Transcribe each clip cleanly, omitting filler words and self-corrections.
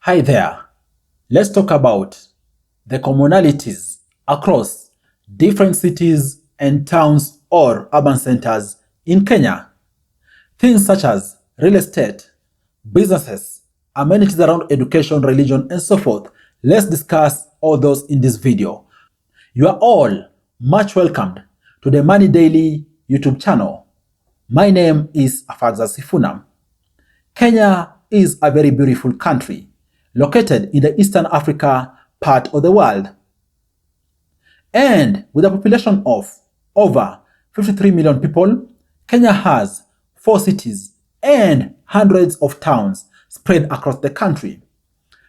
Hi there. Let's talk about the commonalities across different cities and towns or urban centers in Kenya. Things such as real estate, businesses, amenities around education, religion, and so forth. Let's discuss all those in this video. You are all much welcomed to the Money Daily YouTube channel. My name is Afagza Sifuna. Kenya is a very beautiful country located in the Eastern Africa part of the world. And with a population of over 53 million people, Kenya has 4 cities and hundreds of towns spread across the country.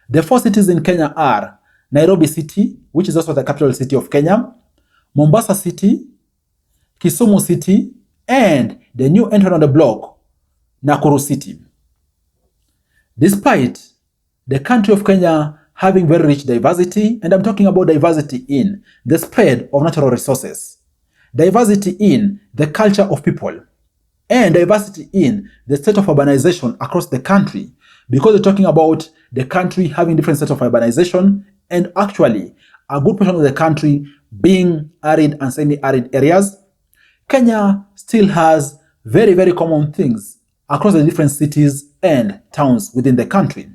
The 4 cities in Kenya are Nairobi City, which is also the capital city of Kenya, Mombasa City, Kisumu City, and the new entrant on the block, Nakuru City. Despite the country of Kenya having very rich diversity, and I'm talking about diversity in the spread of natural resources, diversity in the culture of people, and diversity in the state of urbanization across the country, because we're talking about the country having different states of urbanization and actually a good portion of the country being arid and semi-arid areas, Kenya still has very, very common things across the different cities and towns within the country.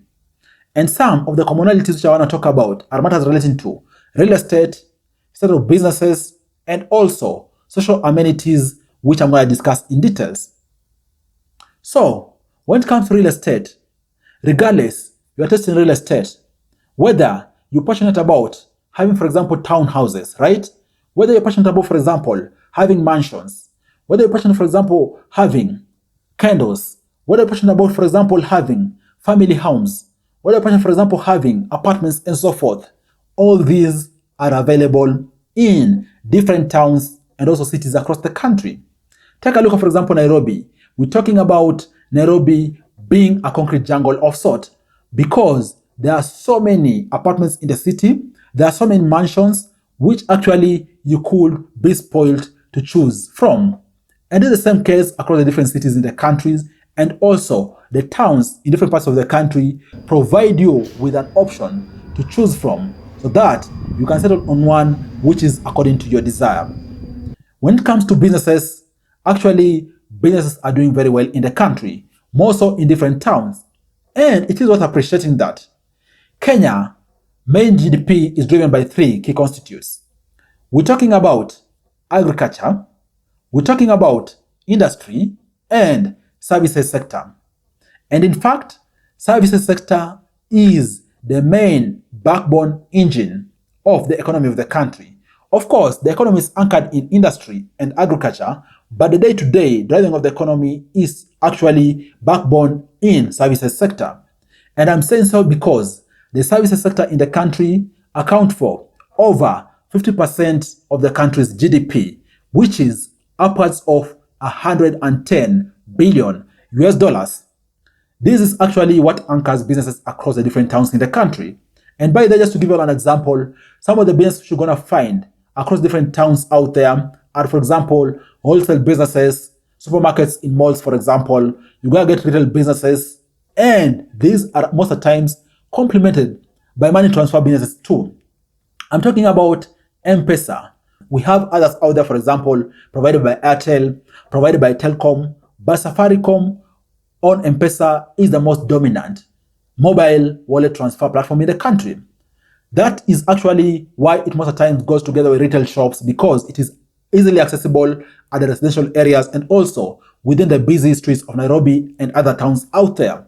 And some of the commonalities which I want to talk about are matters relating to real estate, state of businesses, and also social amenities, which I'm going to discuss in details. So, when it comes to real estate, regardless, you are testing real estate, whether you're passionate about having, for example, townhouses, right? Whether you're passionate about, for example, having mansions, whether you're passionate, for example, having condos, whether you're passionate about, for example, having family homes, whether you're passionate, for example, having apartments and so forth, all these are available in different towns and also cities across the country. Take a look at, for example, Nairobi. We're talking about Nairobi being a concrete jungle of sort because there are so many apartments in the city, there are so many mansions which actually you could be spoiled to choose from. And it's the same case across the different cities in the countries, and also the towns in different parts of the country provide you with an option to choose from so that you can settle on one which is according to your desire. When it comes to businesses, actually businesses are doing very well in the country, more so in different towns. And it is worth appreciating that Kenya main GDP is driven by 3 key constituents. We're talking about agriculture, we're talking about industry, and services sector. And in fact, services sector is the main backbone engine of the economy of the country. Of course, the economy is anchored in industry and agriculture, but the day-to-day driving of the economy is actually backbone in services sector. And I'm saying so because the services sector in the country account for over 50% of the country's GDP, which is upwards of 110 billion US dollars. This is actually what anchors businesses across the different towns in the country. And by the way, just to give you an example, some of the businesses you're going to find across different towns out there are, for example, wholesale businesses, supermarkets in malls, for example. You're going to get retail businesses, and these are most of the times complemented by money transfer businesses too. I'm talking about Mpesa. We have others out there, for example, provided by Airtel, provided by Telcom, but Safaricom on Mpesa is the most dominant mobile wallet transfer platform in the country. That is actually why it most of the time goes together with retail shops, because it is easily accessible at the residential areas and also within the busy streets of Nairobi and other towns out there.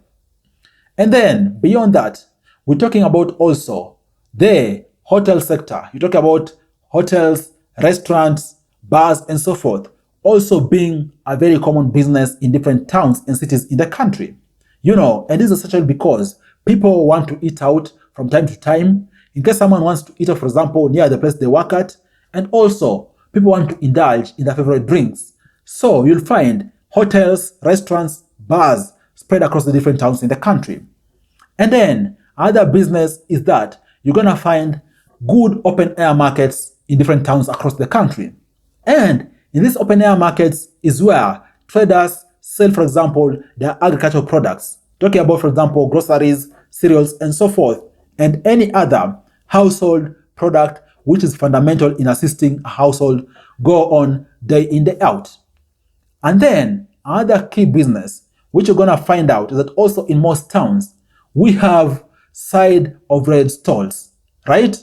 And then beyond that, we're talking about also the hotel sector. You talk about hotels, restaurants, bars, and so forth, also being a very common business in different towns and cities in the country. And this is essentially because people want to eat out from time to time, in case someone wants to eat out, for example, near the place they work at, and also people want to indulge in their favorite drinks. So you'll find hotels, restaurants, bars spread across the different towns in the country. And then other business is that you're going to find good open air markets in different towns across the country. And in these open air markets is where traders sell, for example, their agricultural products. Talking about, for example, groceries, cereals, and so forth, and any other household product which is fundamental in assisting a household go on day in, day out. And then another key business which you're going to find out is that also in most towns, we have side of road stalls, right?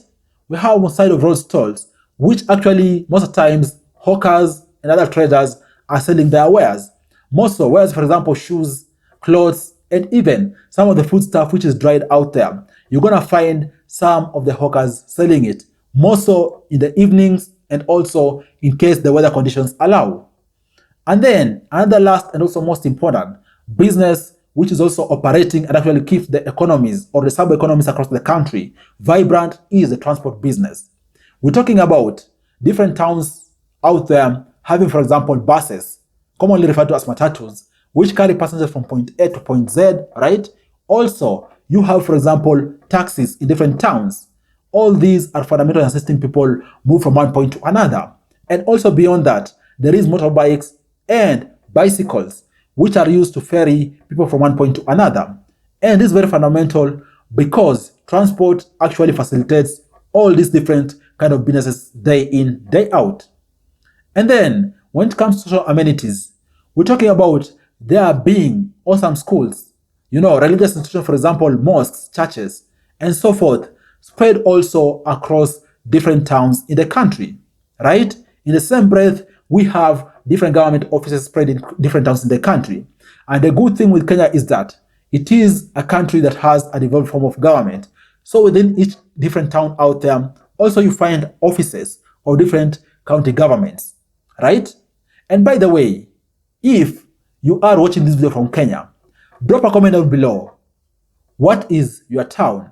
We have side of road stalls, which actually most of the times hawkers and other traders are selling their wares. Most of wares, for example, shoes, clothes, and even some of the food stuff which is dried out there. You're going to find some of the hawkers selling it, more so in the evenings and also in case the weather conditions allow. And then another last and also most important business which is also operating and actually keeps the economies or the sub-economies across the country vibrant is the transport business. We're talking about different towns out there having, for example, buses, commonly referred to as matatus, which carry passengers from point A to point Z, right? Also, you have, for example, taxis in different towns. All these are fundamental in assisting people move from one point to another. And also beyond that, there is motorbikes and bicycles, which are used to ferry people from one point to another. And this is very fundamental because transport actually facilitates all these different kind of businesses day in, day out. And then when it comes to social amenities, we're talking about there being awesome schools, religious institutions, for example, mosques, churches, and so forth, spread also across different towns in the country, right? In the same breath, we have different government offices spread in different towns in the country. And the good thing with Kenya is that it is a country that has a developed form of government. So within each different town out there, also you find offices of different county governments, right? And by the way, if you are watching this video from Kenya, drop a comment down below. What is your town?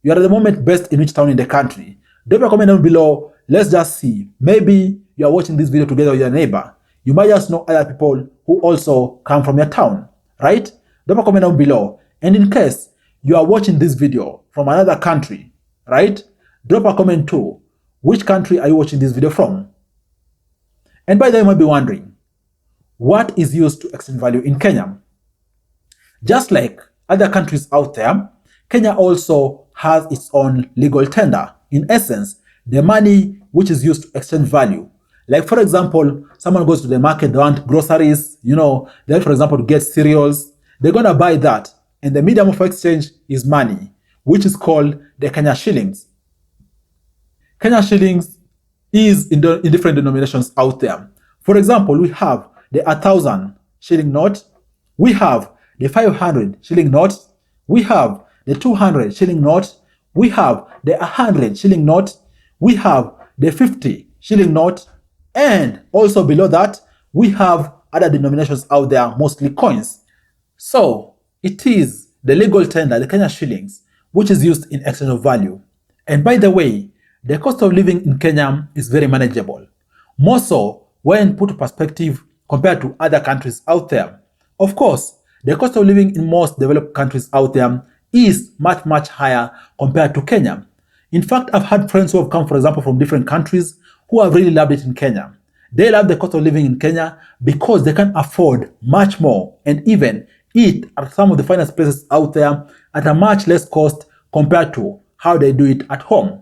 You are at the moment based in which town in the country? Drop a comment down below. Let's just see. Maybe you are watching this video together with your neighbor. You might just know other people who also come from your town, right? Drop a comment down below. And in case you are watching this video from another country, right? Drop a comment too. Which country are you watching this video from? And by the way, you might be wondering, what is used to exchange value in Kenya? Just like other countries out there, Kenya also has its own legal tender. In essence, the money which is used to exchange value. Like, for example, someone goes to the market, they want groceries, they for example, to get cereals. They're going to buy that. And the medium of exchange is money, which is called the Kenya shillings. Kenya shillings is in different denominations out there. For example, we have the 1,000 shilling note. We have the 500 shilling note. We have the 200 shilling note. We have the 100 shilling note. We have the 50 shilling note. And also below that, we have other denominations out there, mostly coins. So it is the legal tender, the Kenya shillings, which is used in exchange of value. And by the way, the cost of living in Kenya is very manageable. More so when put to perspective compared to other countries out there. Of course, the cost of living in most developed countries out there is much, much higher compared to Kenya. In fact, I've had friends who have come, for example, from different countries who have really loved it in Kenya. They love the cost of living in Kenya because they can afford much more and even eat at some of the finest places out there at a much less cost compared to how they do it at home.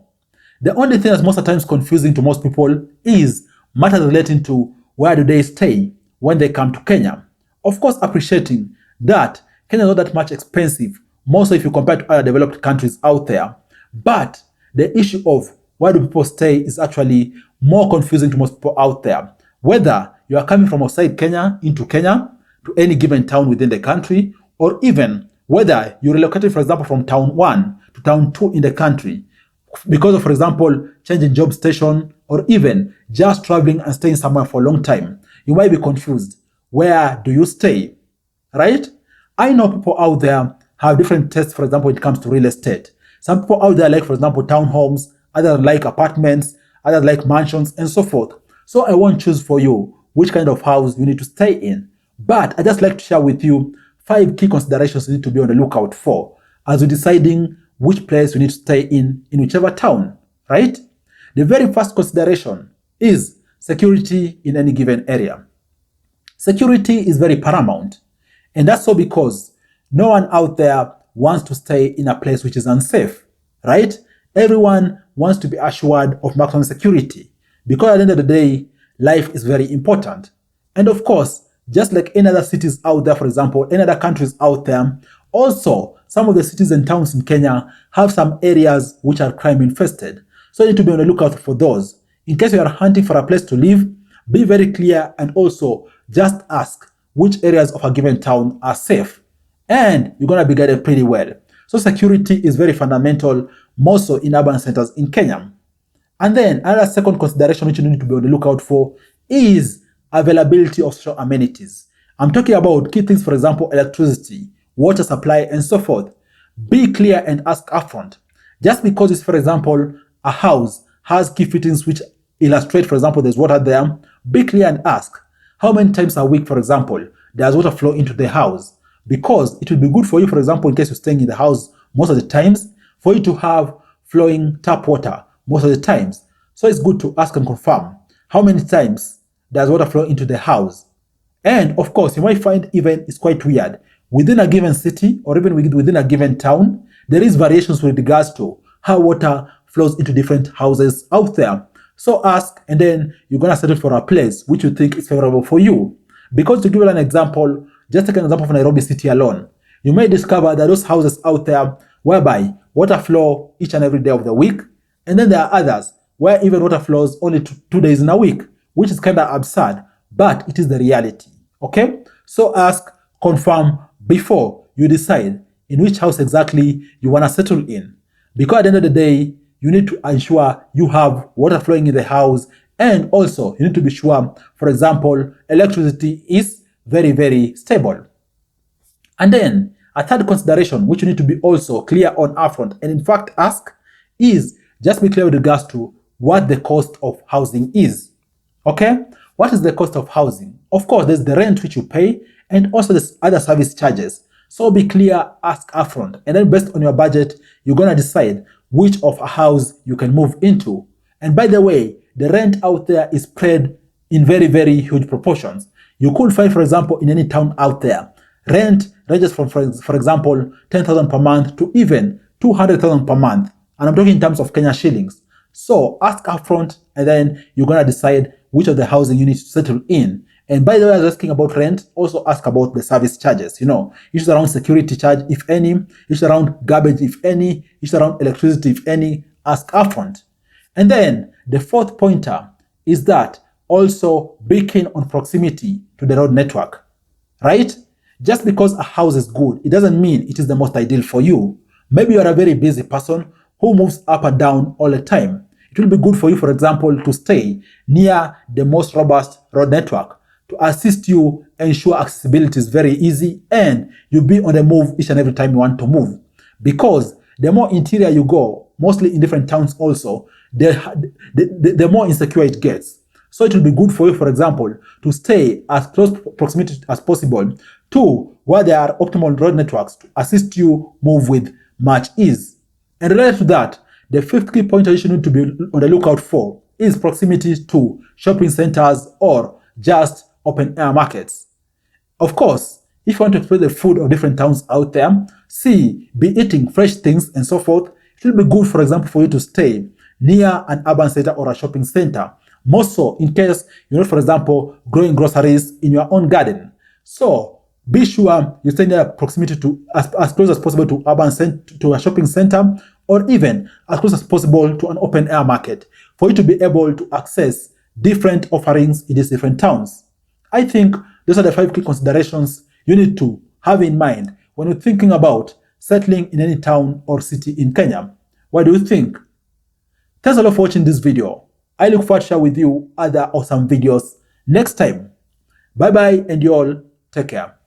The only thing that's most of the times confusing to most people is matters relating to where do they stay when they come to Kenya. Of course, appreciating that Kenya is not that much expensive, more so if you compare to other developed countries out there. But the issue of where do people stay is actually more confusing to most people out there. Whether you are coming from outside Kenya into Kenya to any given town within the country, or even whether you relocated, for example, from town 1 to town 2 in the country because of, for example, changing job station, or even just traveling and staying somewhere for a long time. You might be confused. Where do you stay? Right? I know people out there have different tastes, for example, when it comes to real estate. Some people out there like, for example, townhomes, others like apartments, others like mansions, and so forth. So I won't choose for you which kind of house you need to stay in. But I just like to share with you 5 key considerations you need to be on the lookout for as you're deciding which place you need to stay in whichever town, right? The very first consideration is security in any given area. Security is very paramount. And that's so because no one out there wants to stay in a place which is unsafe, right? Everyone wants to be assured of maximum security because at the end of the day, life is very important. And of course, just like any other cities out there, for example, any other countries out there, also some of the cities and towns in Kenya have some areas which are crime infested. So you need to be on the lookout for those. In case you are hunting for a place to live, be very clear and also just ask which areas of a given town are safe. And you're going to be guided pretty well. So security is very fundamental, more so in urban centers in Kenya. And then another second consideration which you need to be on the lookout for is availability of social amenities. I'm talking about key things, for example, electricity, water supply, and so forth. Be clear and ask upfront. Just because it's, for example, a house has key fittings which illustrate, for example, there's water there, be clear and ask how many times a week, for example, does water flow into the house. Because it will be good for you, for example, in case you're staying in the house most of the times, for you to have flowing tap water most of the times. So it's good to ask and confirm how many times does water flow into the house. And of course, you might find even it's quite weird. Within a given city or even within a given town, there is variations with regards to how water flows into different houses out there. So ask, and then you're going to settle for a place which you think is favorable for you. Because to give you an example, just take an example of Nairobi city alone. You may discover that those houses out there whereby water flow each and every day of the week, and then there are others where even water flows only 2 days in a week, which is kind of absurd, but it is the reality. Okay? So ask, confirm before you decide in which house exactly you want to settle in. Because at the end of the day, you need to ensure you have water flowing in the house, and also you need to be sure, for example, electricity is very, very stable. And then a third consideration, which you need to be also clear on upfront, and in fact ask, is just be clear with regards to what the cost of housing is. Okay? What is the cost of housing? Of course, there's the rent which you pay, and also there's other service charges. So be clear, ask upfront, and then based on your budget, you're gonna decide which of a house you can move into. And by the way, the rent out there is spread in very, very huge proportions. You could find, for example, in any town out there, rent ranges from, for example, 10,000 per month to even 200,000 per month. And I'm talking in terms of Kenya shillings. So ask upfront, and then you're going to decide which of the housing you need to settle in. And by the way, I was asking about rent, also ask about the service charges. Issues around security charge, if any, issues around garbage, if any, issues around electricity, if any, ask upfront. And then the fourth pointer is that also be keen on proximity to the road network, right? Just because a house is good, it doesn't mean it is the most ideal for you. Maybe you are a very busy person who moves up and down all the time. It will be good for you, for example, to stay near the most robust road network to assist you ensure accessibility is very easy and you'll be on the move each and every time you want to move. Because the more interior you go, mostly in different towns also, the more insecure it gets. So it will be good for you, for example, to stay as close proximity as possible to where there are optimal road networks to assist you move with much ease. And related to that, the fifth key point you need to be on the lookout for is proximity to shopping centers or just open air markets. Of course, if you want to explore the food of different towns out there, be eating fresh things and so forth, it will be good, for example, for you to stay near an urban center or a shopping center. More so in case you're not, for example, growing groceries in your own garden. So be sure you stay near proximity to as close as possible to a shopping center, or even as close as possible to an open air market for you to be able to access different offerings in these different towns. I think those are the 5 key considerations you need to have in mind when you're thinking about settling in any town or city in Kenya. What do you think? Thanks a lot for watching this video. I look forward to share with you other awesome videos next time. Bye bye, and you all take care.